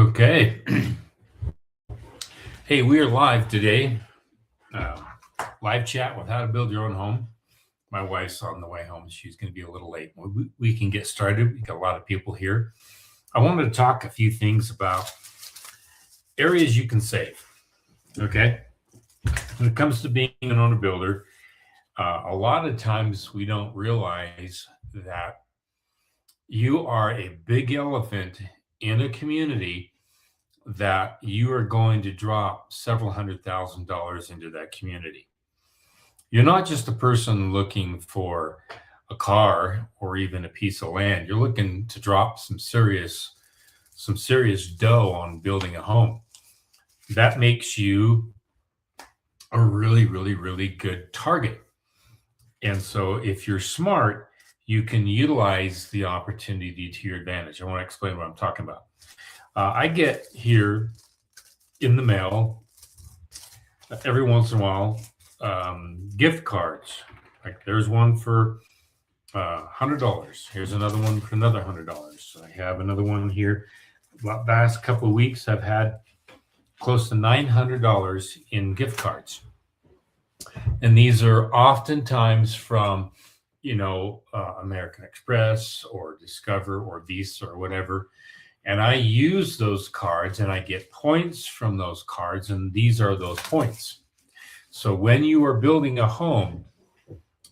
Okay. Hey, we are live today. Uh, Live chat with how to build your own home. My wife's on the way home. She's going to be a little late. We can get started. We got a lot of people here. I wanted to talk a few things about areas you can save. Okay. When it comes to being an owner builder, a lot of times we don't realize that you are a big elephant in a community that you are going to drop several $100,000 into that community. You're not just a person looking for a car or even a piece of land. You're looking to drop some serious dough on building a home. That makes you a really good target. And so if you're smart, you can utilize the opportunity to your advantage. I want to explain what I'm talking about. I get here in the mail every once in a while gift cards. Like there's one for $100. Here's another one for another $100. I have another one here. The last couple of weeks, I've had close to $900 in gift cards, and these are oftentimes from American Express or Discover or Visa or whatever. And I use those cards and I get points from those cards, and these are those points. So when you are building a home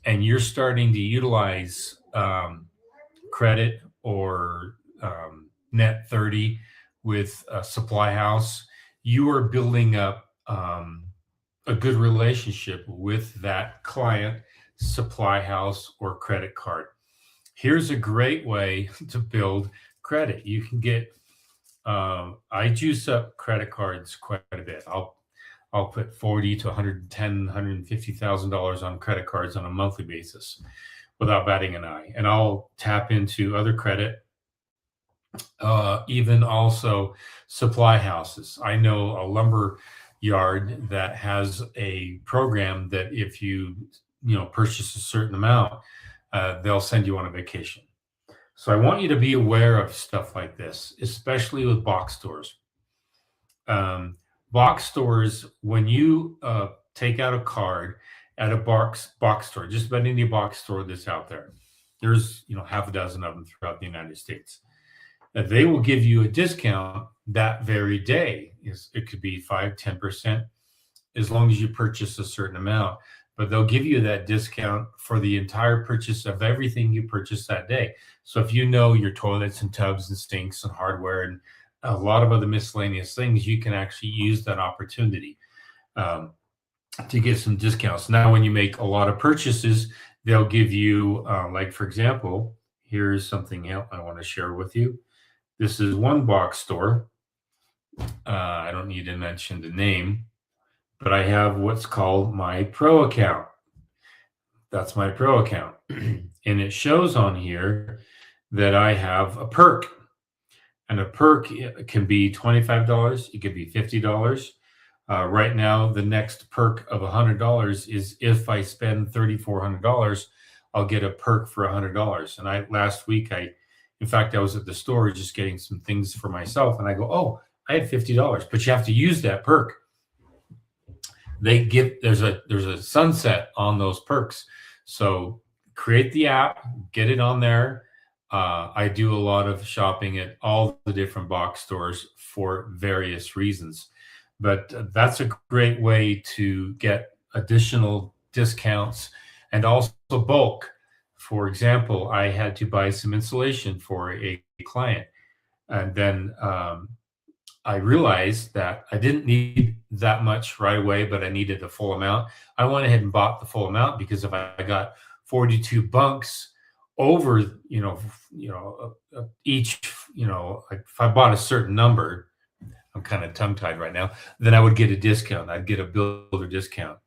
and you're starting to utilize credit or net 30 with a supply house, you are building up a good relationship with that client, supply house, or credit card. Here's a great way to build credit. You can get I juice up credit cards quite a bit. I'll put 40 to 110, $150,000 on credit cards on a monthly basis without batting an eye. And I'll tap into other credit, even also supply houses. I know a lumber yard that has a program that if you purchase a certain amount, they'll send you on a vacation. So I want you to be aware of stuff like this, especially with box stores. Box stores, when you take out a card at a box store, just about any box store that's out there, there's half a dozen of them throughout the United States. They will give you a discount that very day. It could be 5-10%, as long as you purchase a certain amount. But they'll give you that discount for the entire purchase of everything you purchase that day. So if you know your toilets and tubs and sinks and hardware and a lot of other miscellaneous things, you can actually use that opportunity to get some discounts. Now, when you make a lot of purchases, they'll give you, like, for example, here's something else I want to share with you. This is one box store. I don't need to mention the name, but I have what's called my pro account. That's my pro account. And it shows on here that I have a perk. And a perk can be $25. It could be $50. Right now, the next perk of $100 is if I spend $3,400, I'll get a perk for $100. And last week, in fact, I was at the store just getting some things for myself, and I go, oh, I had $50, but you have to use that perk. There's a sunset on those perks. So create the app, get it on there. I do a lot of shopping at all the different box stores for various reasons, but that's a great way to get additional discounts and also bulk. For example, I had to buy some insulation for a client, and then I realized that I didn't need that much right away, but I needed the full amount. I went ahead and bought the full amount because if I got 42 bunks over, each, like if I bought a certain number, I'm kind of tongue tied right now, then I would get a discount. I'd get a builder discount.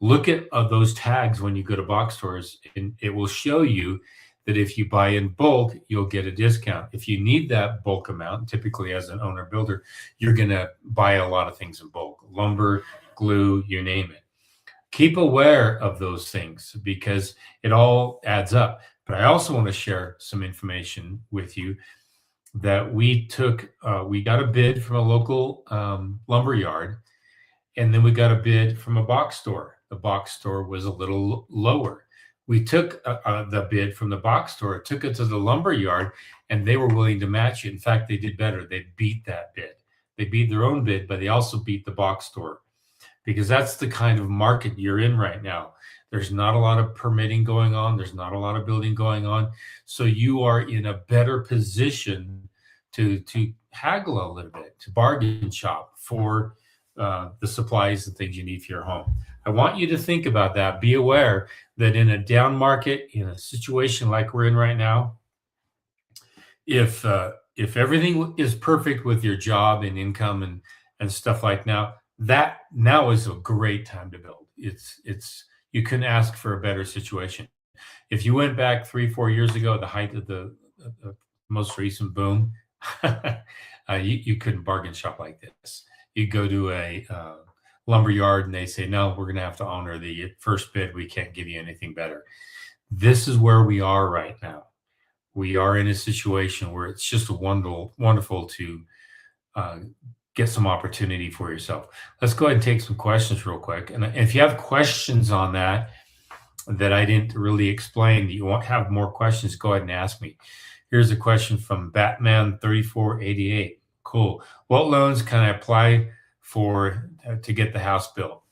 Look at those tags when you go to box stores, and it will show you that if you buy in bulk, you'll get a discount. If you need that bulk amount, typically as an owner builder, you're going to buy a lot of things in bulk, lumber, glue, you name it. Keep aware of those things because it all adds up. But I also want to share some information with you. that we took. We got a bid from a local lumber yard, and then we got a bid from a box store. The box store was a little lower. We took the bid from the box store, took it to the lumber yard, and they were willing to match it. In fact, they did better. They beat that bid. They beat their own bid, but they also beat the box store, because that's the kind of market you're in right now. There's not a lot of permitting going on. There's not a lot of building going on. So you are in a better position to haggle a little bit, to bargain shop for the supplies and things you need for your home. I want you to think about that. Be aware that in a down market, in a situation like we're in right now, if everything is perfect with your job and income and stuff like now, that now is a great time to build. It's you couldn't ask for a better situation. If you went back 3-4 years ago at the height of the most recent boom, you couldn't bargain shop like this. You go to a lumber yard and they say, no, we're going to have to honor the first bid. We can't give you anything better. This is where we are right now. We are in a situation where it's just wonderful to get some opportunity for yourself. Let's go ahead and take some questions real quick. And if you have questions on that I didn't really explain, you won't have more questions, go ahead and ask me. Here's a question from Batman3488. Cool. What loans can I apply for to get the house built?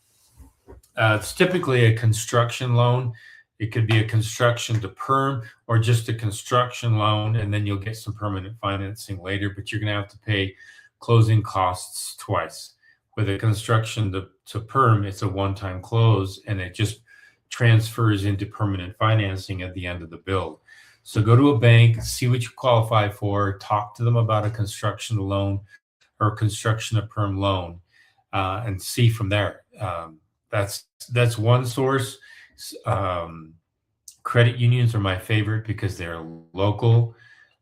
It's typically a construction loan. It could be a construction to perm or just a construction loan, and then you'll get some permanent financing later, but you're going to have to pay closing costs twice. With a construction to perm, it's a one-time close, and it just transfers into permanent financing at the end of the build. So go to a bank, see what you qualify for, talk to them about a construction loan or construction to perm loan, and see from there. That's one source. Credit unions are my favorite because they're local.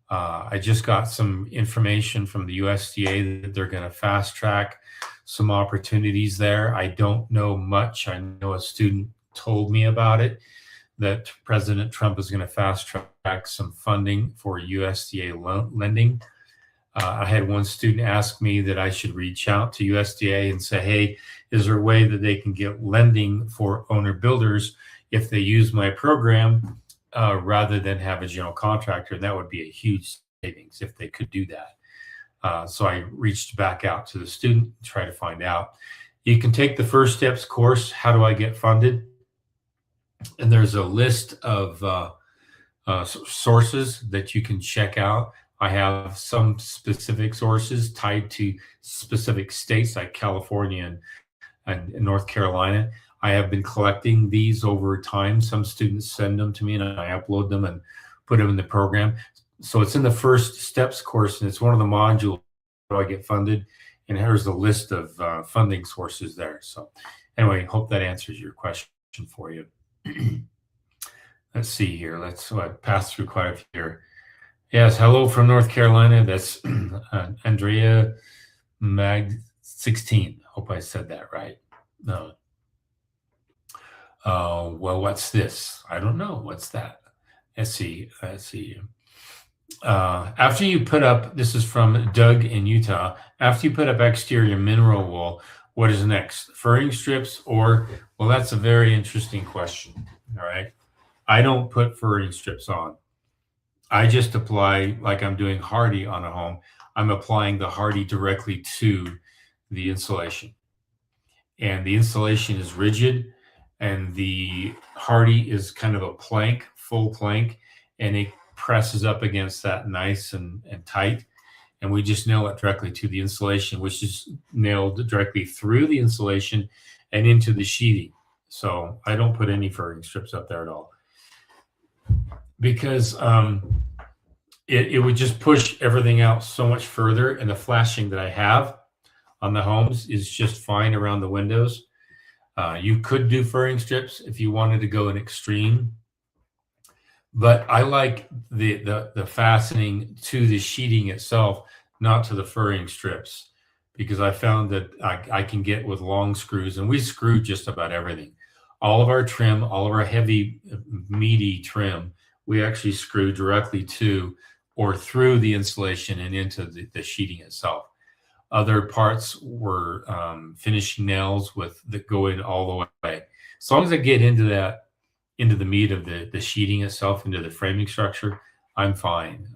I just got some information from the USDA that they're going to fast track some opportunities there. I don't know much. I know a student told me about it, that President Trump is going to fast track some funding for USDA lending. I had one student ask me that I should reach out to USDA and say, hey, is there a way that they can get lending for owner builders if they use my program rather than have a general contractor? And that would be a huge savings if they could do that. So I reached back out to the student, try to find out. You can take the First Steps course, How Do I Get Funded? And there's a list of sources that you can check out. I have some specific sources tied to specific states like California and North Carolina. I have been collecting these over time. Some students send them to me and I upload them and put them in the program. So it's in the First Steps course, and it's one of the modules. How do I get funded? And here's a list of funding sources there. So anyway, hope that answers your question for you. Let's see here. Let's pass through quite a few here. Yes, hello from North Carolina. That's Andrea Mag 16. Hope I said that right. No. Well, what's this? I don't know. What's that? Let's see. After you put up, this is from Doug in Utah. After you put up exterior mineral wool, what is next? Furring strips or, well, that's a very interesting question. All right. I don't put furring strips on. I just apply, like I'm doing hardy on a home, I'm applying the hardy directly to the insulation. And the insulation is rigid, and the hardy is kind of a plank, full plank, and it presses up against that nice and tight. And we just nail it directly to the insulation, which is nailed directly through the insulation and into the sheeting. So I don't put any furring strips up there at all, because it would just push everything out so much further. And the flashing that I have on the homes is just fine around the windows. You could do furring strips if you wanted to go an extreme, but I like the fastening to the sheeting itself, not to the furring strips, because I found that I can get with long screws, and we screw just about everything. All of our trim, all of our heavy, meaty trim, we actually screw directly to or through the insulation and into the sheeting itself. Other parts were finishing nails that go in all the way. As long as I get into the meat of the sheeting itself, into the framing structure, I'm fine.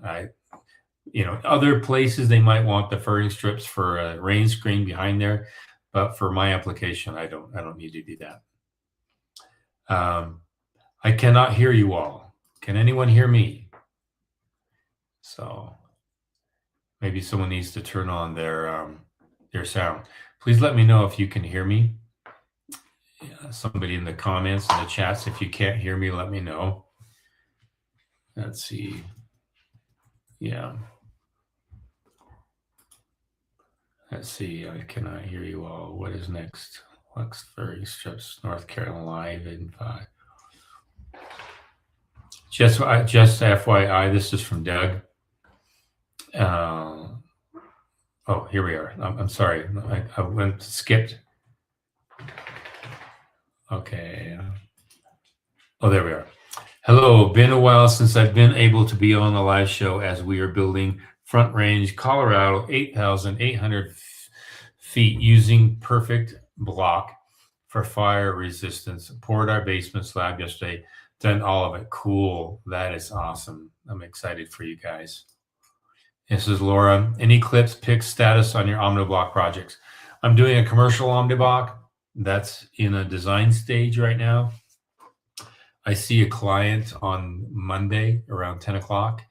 Other places they might want the furring strips for a rain screen behind there, but for my application, I don't need to do that. I cannot hear you all. Can anyone hear me? So maybe someone needs to turn on their sound. Please let me know if you can hear me. Somebody in the comments, in the chats, if you can't hear me, let me know. Let's see. Yeah. Let's see. I cannot hear you all. What is next? Lux Furry Strips, North Carolina live in 5. Just FYI, this is from Doug. Oh, here we are. I'm sorry. I skipped. Okay. Oh, there we are. Hello. Been a while since I've been able to be on the live show as we are building Front Range, Colorado, 8,800 feet using perfect block for fire resistance. Poured our basement slab yesterday. Done all of it. Cool. That is awesome. I'm excited for you guys. This is Laura. Any clips, pics, status on your OmniBlock projects? I'm doing a commercial OmniBlock. That's in a design stage right now. I see a client on Monday around 10 o'clock.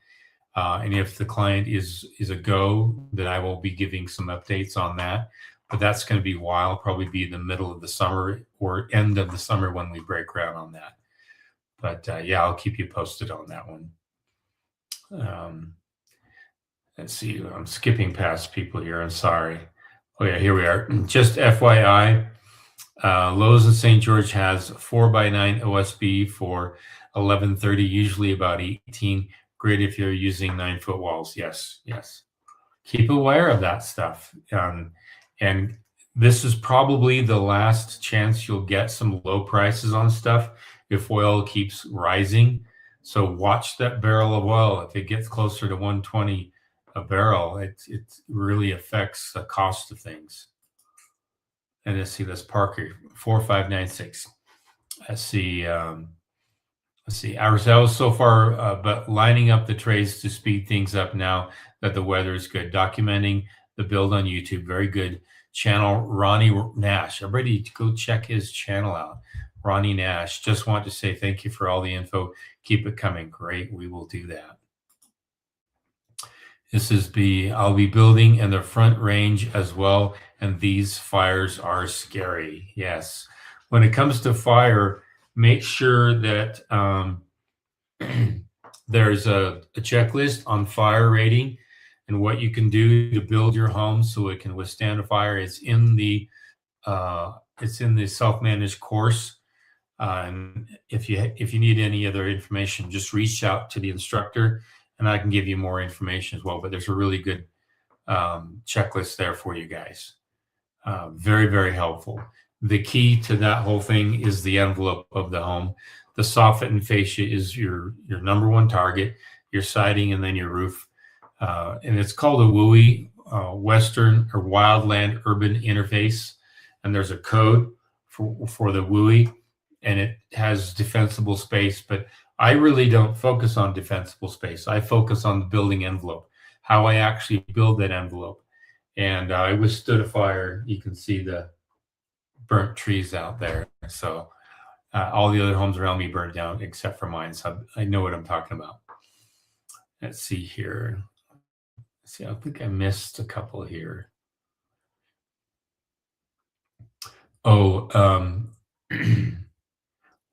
And if the client is a go, then I will be giving some updates on that. But that's going to be wild, probably be the middle of the summer or end of the summer when we break ground on that. But yeah, I'll keep you posted on that one. Let's see. I'm skipping past people here. I'm sorry. Oh yeah, here we are. Just FYI, Lowe's in St. George has 4x9 OSB for 1130, usually about 18. Great if you're using 9-foot walls. Yes. Keep aware of that stuff. And this is probably the last chance you'll get some low prices on stuff if oil keeps rising. So watch that barrel of oil. If it gets closer to 120 a barrel, it really affects the cost of things. And let's see, that's Parker 4596. Let's see. Our sales so far, but lining up the trades to speed things up now that the weather is good. Documenting the build on YouTube. Very good channel. Ronnie Nash. Everybody go check his channel out. Ronnie Nash. Just want to say thank you for all the info. Keep it coming. Great. We will do that. This is I'll be building in the Front Range as well. And these fires are scary. Yes. When it comes to fire, make sure that there's a checklist on fire rating and what you can do to build your home so it can withstand a fire. It's in the self-managed course. And if you need any other information, just reach out to the instructor and I can give you more information as well. But there's a really good checklist there for you guys. Very, very helpful. The key to that whole thing is the envelope of the home. The soffit and fascia is your number one target, your siding, and then your roof. And it's called a WUI, Western or Wildland Urban Interface. And there's a code for the WUI, and it has defensible space. But I really don't focus on defensible space. I focus on the building envelope, how I actually build that envelope. And I withstood a fire. You can see the burnt trees out there. So all the other homes around me burned down except for mine. So I know what I'm talking about. Let's see here. See, I think I missed a couple here. Oh,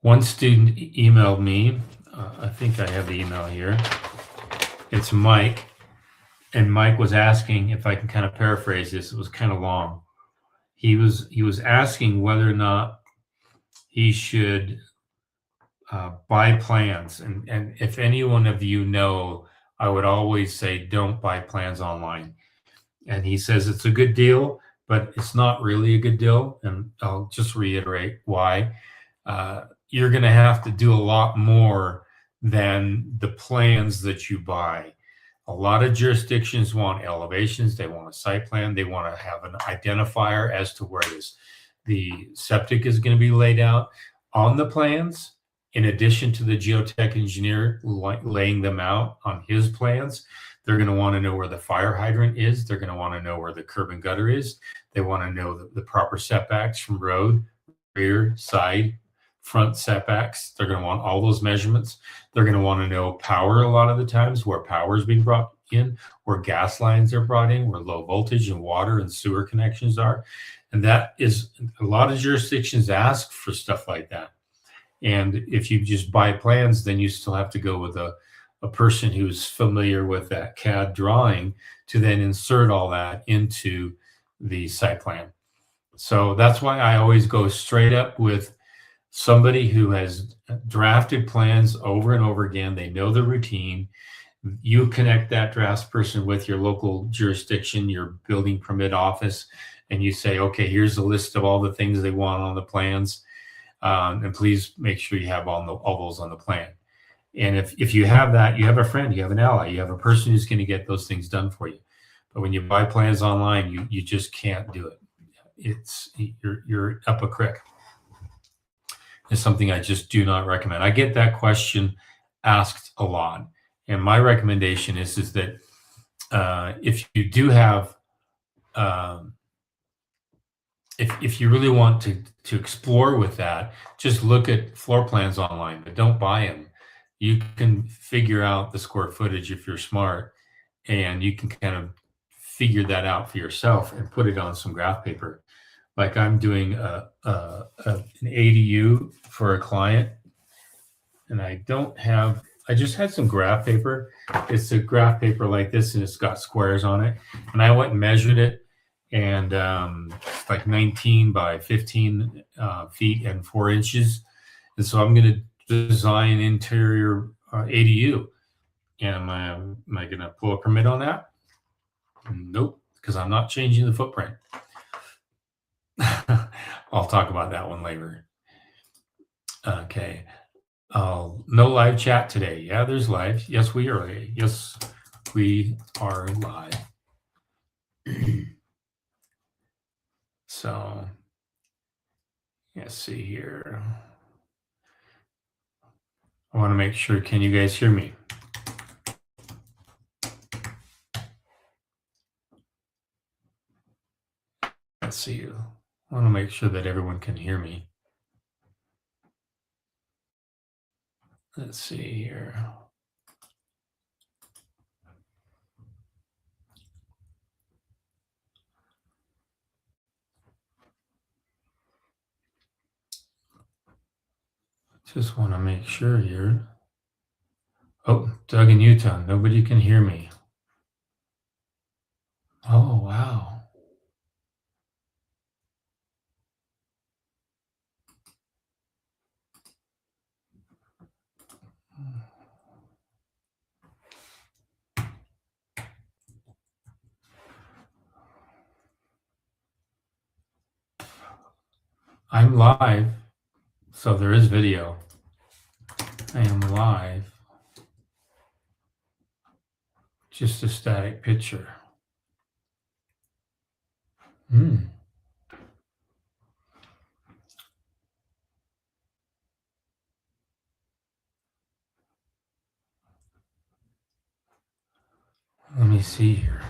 one student emailed me. I think I have the email here. It's Mike. And Mike was asking, if I can kind of paraphrase this, it was kind of long. He was asking whether or not he should buy plans. And if any one of you know, I would always say don't buy plans online. And he says it's a good deal, but it's not really a good deal. And I'll just reiterate why. You're going to have to do a lot more than the plans that you buy. A lot of jurisdictions want elevations, they want a site plan, they want to have an identifier as to where the septic is going to be laid out on the plans, in addition to the geotech engineer laying them out on his plans. They're going to want to know where the fire hydrant is. They're going to want to know where the curb and gutter is. They want to know the proper setbacks from road, rear, side, front setbacks. They're going to want all those measurements. They're going to want to know power a lot of the times, where power is being brought in, where gas lines are brought in, where low voltage and water and sewer connections are. And that is, a lot of jurisdictions ask for stuff like that. And if you just buy plans, then you still have to go with a person who's familiar with that CAD drawing to then insert all that into the site plan. So that's why I always go straight up with somebody who has drafted plans over and over again. They know the routine. You connect that draftsperson with your local jurisdiction, your building permit office, and you say, okay, here's a list of all the things they want on the plans. And please make sure you have all those on the plan. And if you have that, you have a friend, you have an ally, you have a person who's going to get those things done for you. But when you buy plans online, you just can't do it. You're up a creek. It's something I just do not recommend. I get that question asked a lot, and my recommendation is that if you do have if you really want to explore with that, just look at floor plans online, but don't buy them. You can figure out the square footage if you're smart, and you can kind of figure that out for yourself and put it on some graph paper. Like I'm doing an ADU for a client, and I just had some graph paper. It's a graph paper like this, and it's got squares on it. And I went and measured it, and it's like 19 by 15 feet and 4 inches. And so I'm going to design interior ADU. And am I going to pull a permit on that? Nope, because I'm not changing the footprint. I'll talk about that one later. Okay. No live chat today. Yeah, there's live. Yes, we are. Yes, we are live. So let's see here. I want to make sure. Can you guys hear me? Let's see. I want to make sure that everyone can hear me. Let's see here. Just want to make sure here. Oh, Doug in Utah. Nobody can hear me. Oh, wow. I'm live, so there is video. I am live. Just a static picture. Let me see here.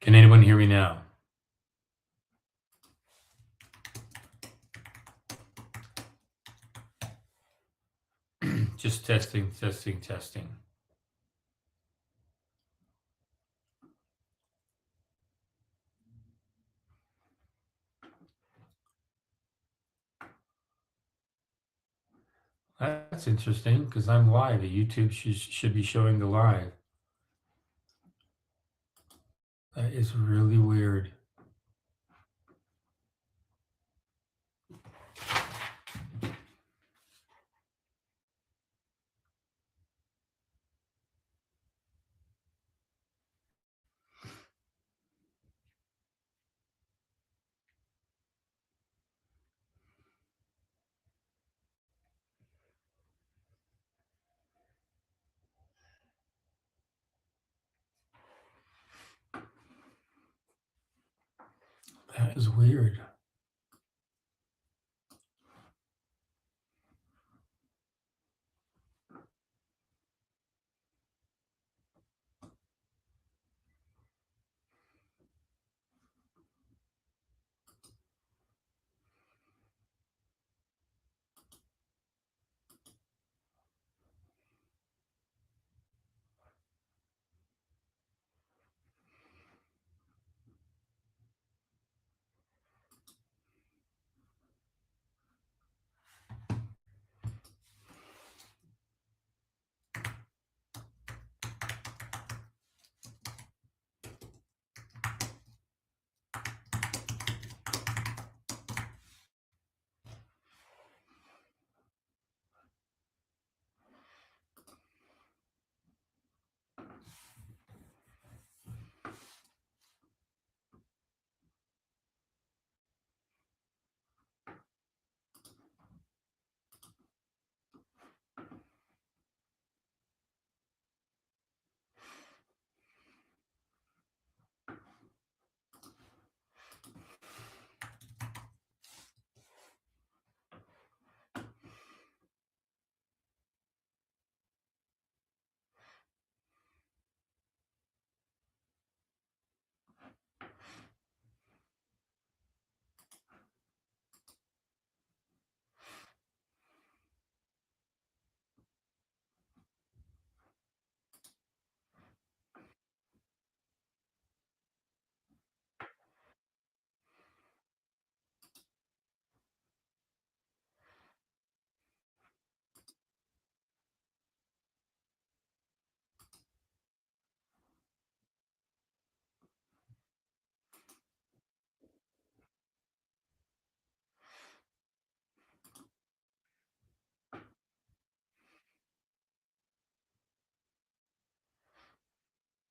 Can anyone hear me now? Just testing. That's interesting because I'm live. YouTube should be showing the live. That is really weird. That is weird.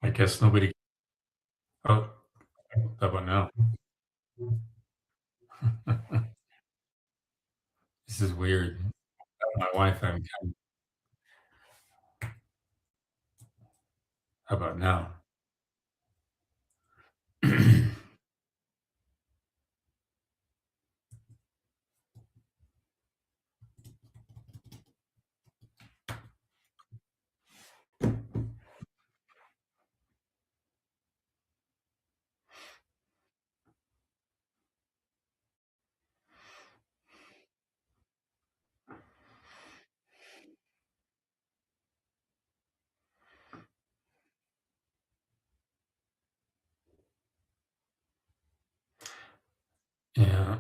I guess nobody. Oh, how about now? This is weird. My wife, how about now? Yeah.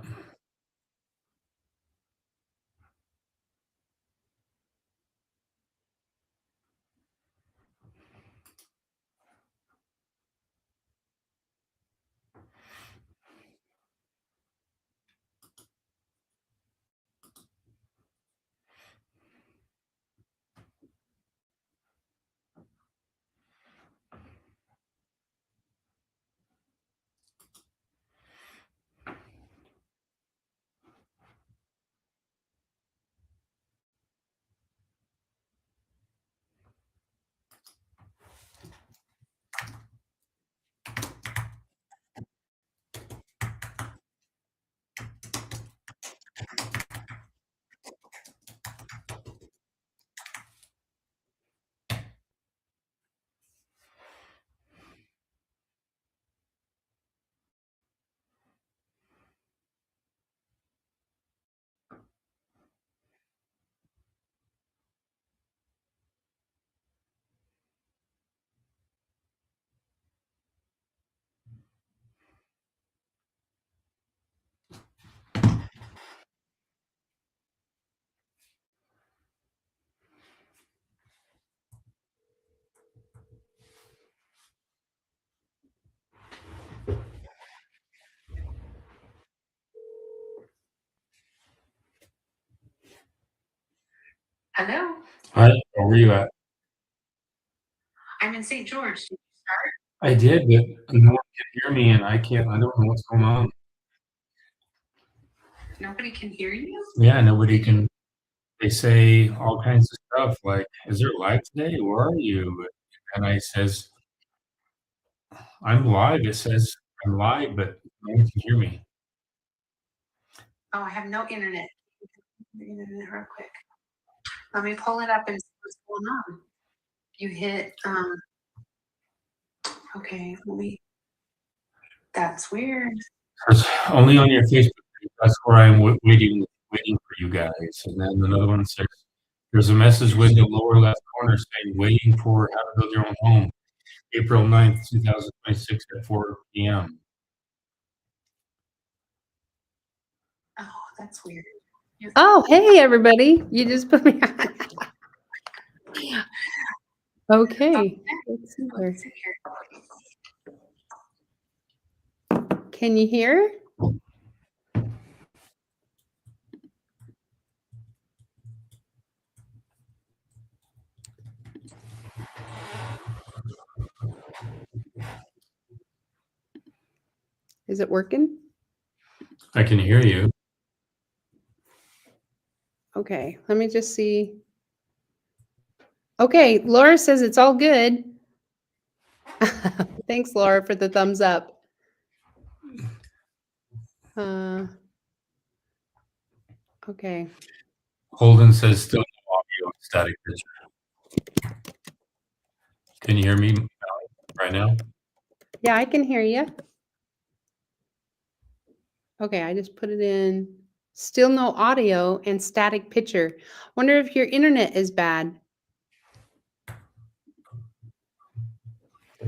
Hello. Hi, where are you at? I'm in St. George. Did you start? I did, but no one can hear me, and I can't. I don't know what's going on. Nobody can hear you? Yeah, nobody can. They say all kinds of stuff like, "Is there live today? Where are you?" And I says, "I'm live." It says I'm live, but no one can hear me. Oh, I have no internet. The internet real quick. Let me pull it up and see what's going on. You hit okay, let me that's weird. It's only on your Facebook page. That's where I'm waiting for you guys. And then another one says, "There's a message with the lower left corner saying waiting for how to build your own home, April 9th, 2026 at 4 p.m." Oh, that's weird. Oh, hey, everybody. You just put me on. Okay. Let's see here. Let's see here. Can you hear? Is it working? I can hear you. Okay, let me just see. Okay, Laura says it's all good. Thanks, Laura, for the thumbs up. Okay. Holden says still no audio, static picture. Can you hear me right now? Yeah, I can hear you. Okay, I just put it in. Still no audio and static picture. Wonder if your internet is bad.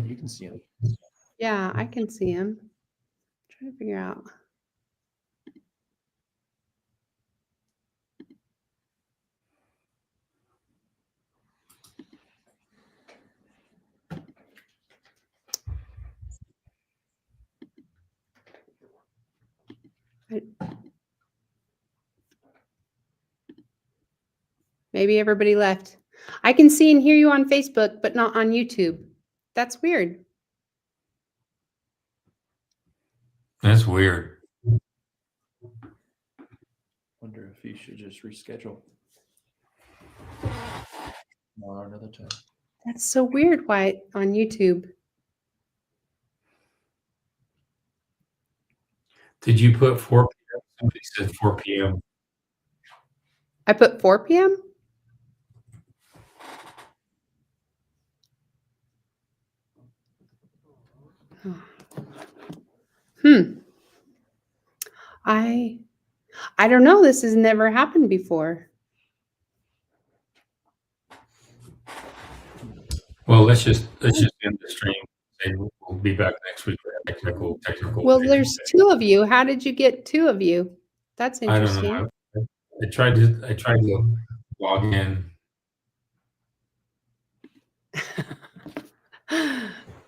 You can see him. Yeah, I can see him. Trying to figure out. Maybe everybody left. I can see and hear you on Facebook, but not on YouTube. That's weird. That's weird. Wonder if he should just reschedule. Or another time. That's so weird. Why on YouTube? Did you put 4 p.m.? Somebody said 4 p.m. I put 4 p.m. I don't know. This has never happened before. Well, let's just end the stream. And we'll be back next week for technical. Well, there's two of you. How did you get two of you? That's I don't interesting. know. I tried to log in.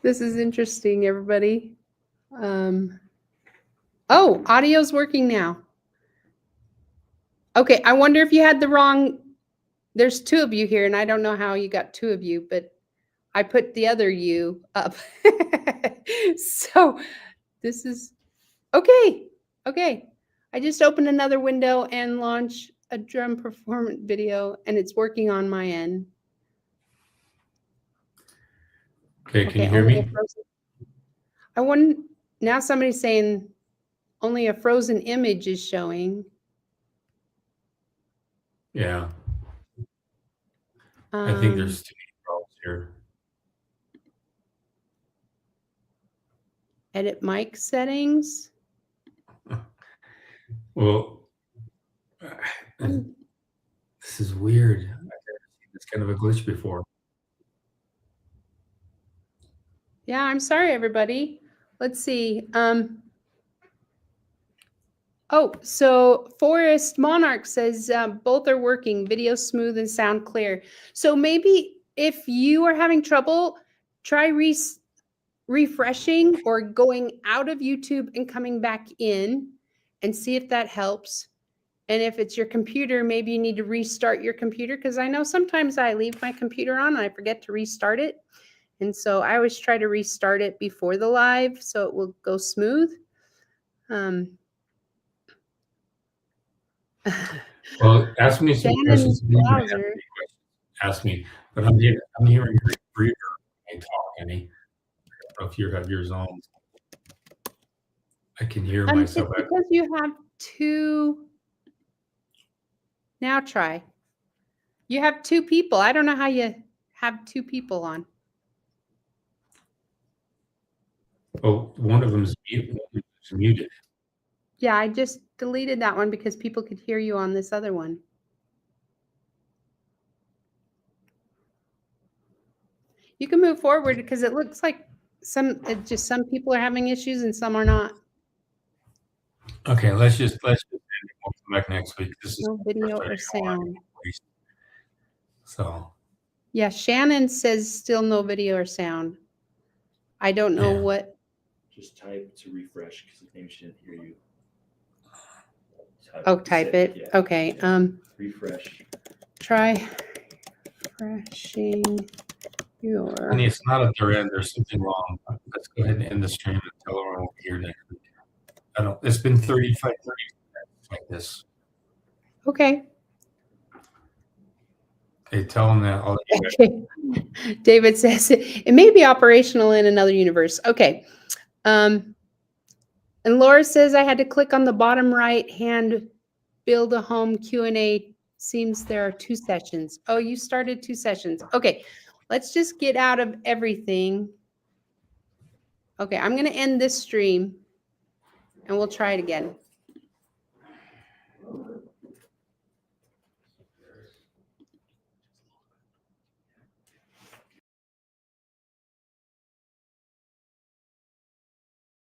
This is interesting, everybody. Oh, audio's working now. Okay, I wonder if you had the wrong. There's two of you here, and I don't know how you got two of you, but I put the other you up. So this is okay. Okay. I just opened another window and launched a drum performance video, and it's working on my end. Okay, can you hear me? I want now somebody's saying only a frozen image is showing. Yeah. I think there's too many problems here. Edit mic settings. Well, this is weird. I've never seen this kind of a glitch before. Yeah, I'm sorry, everybody. Let's see. Oh, so Forest Monarch says both are working, video smooth and sound clear. So maybe if you are having trouble, try refreshing or going out of YouTube and coming back in and see if that helps. And if it's your computer, maybe you need to restart your computer, because I know sometimes I leave my computer on and I forget to restart it. And so I always try to restart it before the live so it will go smooth. Well, ask me some Shannon questions. If you have Blauser. any questions, ask me. But I'm hearing your breather when I talk, Annie. I don't know if you have yours on. I can hear It's myself. because you have two. Now try. You have two people. I don't know how you have two people on. Oh, one of them is muted. Yeah, I just deleted that one because people could hear you on this other one. You can move forward because it looks like some people are having issues and some are not. Okay, let's just we'll come back next week. This is No video or sound. So Yeah, Shannon says still no video or sound. I don't know Yeah. what. Just type to refresh because maybe she didn't hear you. Type it. Yeah. Okay. Refresh. Try refreshing your. Honey, it's not at their end. There's something wrong. Let's go ahead and end the stream and tell her we'll be here next week. It's been 30 minutes like this. Okay. Okay, tell them that. I'll let you guys. Okay. David says it may be operational in another universe. Okay. And Laura says I had to click on the bottom right hand, build a home Q&A. Seems there are 2 sessions. Oh, you started 2 sessions. Okay. Let's just get out of everything. Okay. I'm going to end this stream and we'll try it again.